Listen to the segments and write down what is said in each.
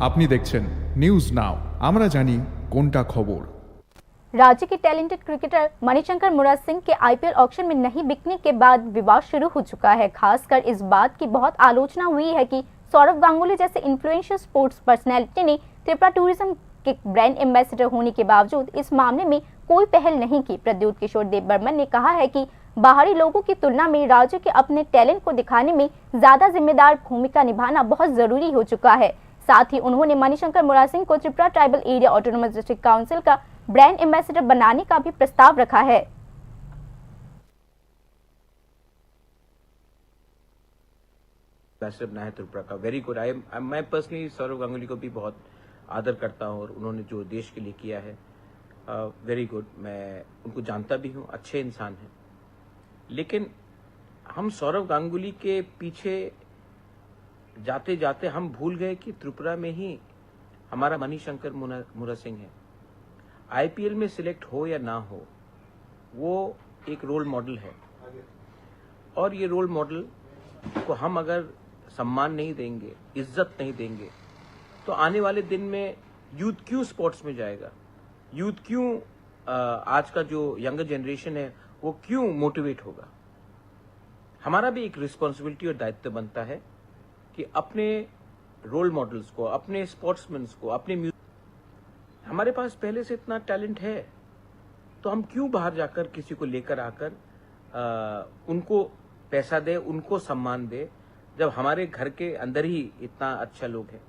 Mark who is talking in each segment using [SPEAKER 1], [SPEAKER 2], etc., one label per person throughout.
[SPEAKER 1] আপনি দেখছেন news now, আমরা জানি কোনটা খবর।
[SPEAKER 2] राज्य के टैलेंटेड क्रिकेटर मणिशंकर मुराद सिंह के आईपीएल ऑक्शन में नहीं बिकने के बाद विवाद शुरू हो चुका है। खासकर इस बात की बहुत आलोचना हुई है कि सौरव गांगुली जैसे इन्फ्लुएंशियल स्पोर्ट्स पर्सनैलिटी ने त्रिपुरा टूरिज्म के ब्रांड एम्बेसडर होने के बावजूद इस मामले में कोई पहल नहीं की। प्रद्योत किशोर देव बर्मन ने कहा है कि बाहरी लोगों की तुलना में राज्य के अपने टैलेंट को दिखाने में ज्यादा जिम्मेदार भूमिका निभाना बहुत जरूरी हो चुका है। साथ ही उन्होंने मणिशंकर मुराद सिंह को Tripura tribal area autonomous district council का ब्रांड एम्बेसडर बनाने का भी प्रस्ताव रखा है।
[SPEAKER 3] एम्बेसडर बनाया त्रिपुरा का, वेरी गुड। मैं पर्सनली सौरव गांगुली को भी बहुत आदर करता हूं और उन्होंने जो देश के लिए किया है, वेरी गुड। मैं उनको जानता भी हूं, अच्छे इंसान हैं। लेकिन हम सौरव गांगुली के पीछे जाते जाते हम भूल गए कि त्रिपुरा में ही हमारा मणिशंकर मुराद सिंह है। आईपीएल में सिलेक्ट हो या ना हो, वो एक रोल मॉडल है, और ये रोल मॉडल को हम अगर सम्मान नहीं देंगे, इज्जत नहीं देंगे, तो आने वाले दिन में यूथ क्यों स्पोर्ट्स में जाएगा? यूथ क्यों, आज का जो यंगर जनरेशन है वो क्यों मोटिवेट होगा? हमारा भी एक रिस्पॉन्सिबिलिटी और दायित्व बनता है कि अपने रोल मॉडल्स को, अपने स्पोर्ट्समैन को, अपने हमारे पास पहले से इतना टैलेंट है, तो हम क्यों बाहर जाकर किसी को लेकर आकर उनको पैसा दे, उनको सम्मान दे, जब हमारे घर के अंदर ही इतना अच्छा लोग हैं।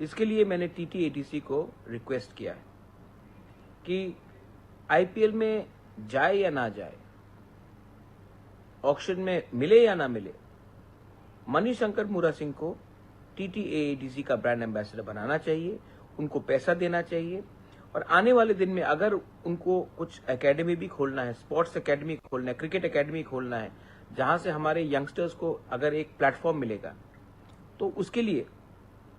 [SPEAKER 3] इसके लिए मैंने टीटीएटीसी को रिक्वेस्ट किया है कि आईपीएल में जाए या ना जाए, ऑक्शन में मिले या ना मिले, मणिशंकर मुराद सिंह को टीटीएटीसी का ब्रांड एम्बेसडर बनाना चाहिए, उनको पैसा देना चाहिए। और आने वाले दिन में अगर उनको कुछ एकेडमी भी खोलना है, स्पोर्ट्स एकेडमी खोलना है, क्रिकेट एकेडमी खोलना है, जहां से हमारे यंगस्टर्स को अगर एक प्लेटफॉर्म मिलेगा, तो उसके लिए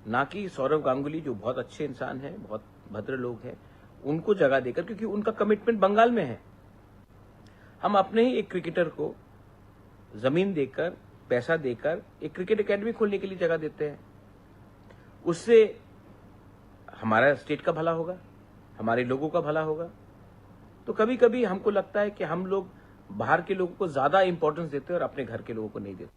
[SPEAKER 3] ना कि सौरव गांगुली जो बहुत अच्छे इंसान हैं, बहुत भद्र लोग हैं, उनको जगह देकर, क्योंकि उनका कमिटमेंट बंगाल में है, हम अपने ही एक क्रिकेटर को जमीन देकर, पैसा देकर एक क्रिकेट एकेडमी खोलने के लिए जगह देते हैं। उससे हमारा स्टेट का भला होगा, हमारे लोगों का भला होगा। तो कभी कभी हमको लगता है कि हम लोग बाहर के लोगों को ज्यादा इंपॉर्टेंस देते हैं और अपने घर के लोगों को नहीं देते।